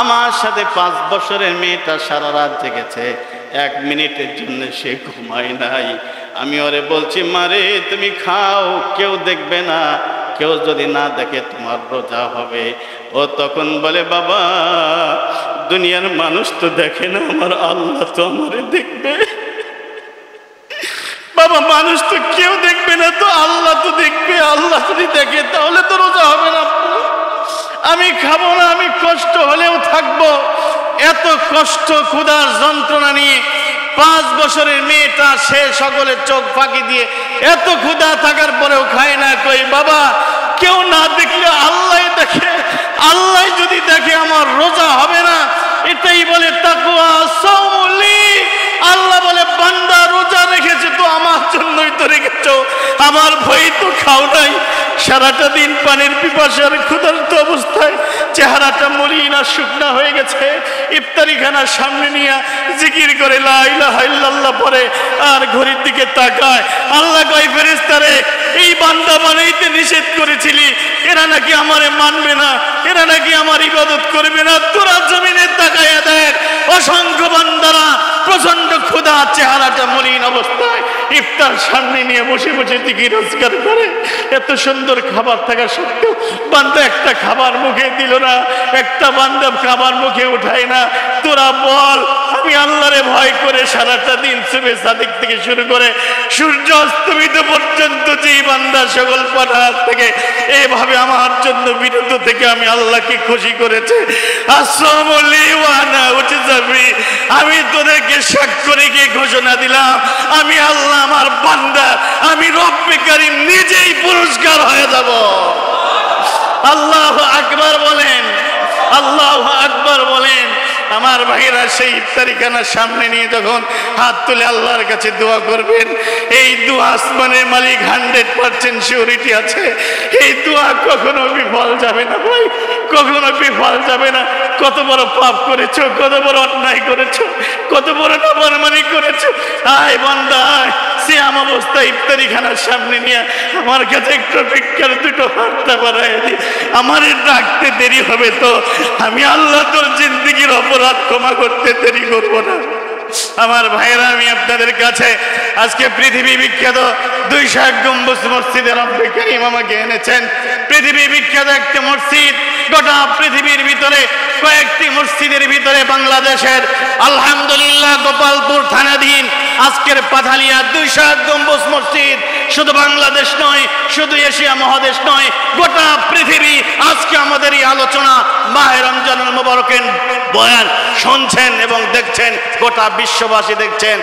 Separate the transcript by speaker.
Speaker 1: আমার সাথে 5 বছরের মেয়েটা সারা রাত জেগেছে, 1 মিনিটের জন্য সে ঘুমায় নাই। আমি ওরে বলছি, মারে তুমি খাও, কেউ দেখবে না, কেউ যদি না দেখে তোমার রোজা হবে। ও তখন বলে, বাবা দুনিয়ার মানুষ তো দেখে না, আমার আল্লাহ তো আমারে দেখবে। বাবা মানুষ তো কেউ দেখবে না, তো আল্লাহ তো দেখবে, আল্লাহ যদি দেখে তাহলে তো রোজা হবে না। আমি খাবো না, আমি কষ্ট হলেও থাকবো। এত কষ্ট ক্ষুধার যন্ত্রণা নিয়ে 5 বছরের মেয়েটা, সে সকলের চোখ ফাঁকি দিয়ে এত ক্ষুধা থাকার পরেও খায় না। কই বাবা কেউ না দেখলে আল্লাহ দেখে, আল্লাহ যদি দেখে আমার রোজা হবে না। এটাই বলে তাকওয়া সাওমুলি। আল্লাহ বলে বান্দা রোজা রেখেছে তো আমার জন্যই তো রেখেছো, আমার ভয় তো খাও নাই। সারাটা দিন পানির পিপাসার ক্ষুধার্ত অবস্থায় চেহারাটা মলিন আর শুকনা হয়ে গেছে। ইফতারি খানার সামনে নিয়ে জিকির করে লা ইলাহা ইল্লাল্লাহ পড়ে আর ঘড়ির দিকে তাকায়। আল্লাহ কয়, ফেরেশতারে এই বান্দা বানাইতে নিষেধ করেছিলি, এরা নাকি আমারে মানবে না, এরা নাকি আমার ইবাদত করবে না। তোরা জমিনে তাকায়া দেখ, অসংখ্য বান্দারা প্রচন্ড ক্ষুধা, চেহারাটা মলিন অবস্থায় ইফতার সামনে নিয়ে বসে বসে জিকির আজকার করে। এত সুন্দর খাবার থাকা সত্ত্বেও বান্দা একটা খাবার মুখে দিল না, একটা বান্দা খাবার মুখে উঠায় না। তোরা বল, আমি আল্লাহরে ভয় করে সারাটা দিন সুবে সাদিক থেকে শুরু করে সূর্য অস্তমিত পর্যন্ত যেই বান্দা সকল পানার থেকে এইভাবে আমার জন্য বিরত থেকে আমি আল্লাহকে খুশি করেছে। আসসালামুলি ওয়া না উজজাবি, আমি তোদেরকে সাক্ষ্য রেখে ঘোষণা দিলাম, আমি আল্লাহ আমার বান্দা, আমি রব্বে কারীম নিজেই পুরস্কার হয়ে যাব। আল্লাহু আকবার বলেন, আল্লাহু আকবার বলেন। আমার ভাইরা সেই ইফতারিখানার সামনে নিয়ে যখন হাত তুলে আল্লাহর কাছে দোয়া করবেন, এই দোয়া আসমানের মালিক 100% সিউরিটি আছে, এই দোয়া কখনো বিফল যাবে না ভাই, কখনো বিফল যাবে না। কত বড় পাপ করেছো, কত বড় অন্যায় করেছো, কত বড় নাফরমানি করেছো, আয় বান্দা আয়। সিয়াম অবস্থায় ইফতারিখানার সামনে নিয়ে আমার কাছে একটু ভিক্ষার 2টো হাতটা বাড়ায় দি, আমার ডাকতে দেরি হবে তো আমি আল্লাহ তোর জিন্দেগির অপরাধ ক্ষমা করতে দেরি করব না। আমার ভাইরা, আমি আপনাদের কাছে আজকে পৃথিবী বিখ্যাত 201 গম্বুজ মসজিদের রব্বে কারীম আমাকে এনেছেন। পৃথিবী বিখ্যাত একটা মসজিদ, গোটা পৃথিবীর ভিতরে কয়েকটি মসজিদের ভিতরে বাংলাদেশের আলহামদুলিল্লাহ গোপালপুর থানাধীন আজকের পাথালিয়া 201 গম্বুজ মসজিদ। শুধু বাংলাদেশ নয়, শুধু এশিয়া মহাদেশ নয়, গোটা পৃথিবী আজকে আমাদের এই আলোচনা মাহে রমজানুল মুবারকের বয়ান শুনছেন এবং দেখছেন, গোটা বিশ্ববাসী দেখছেন।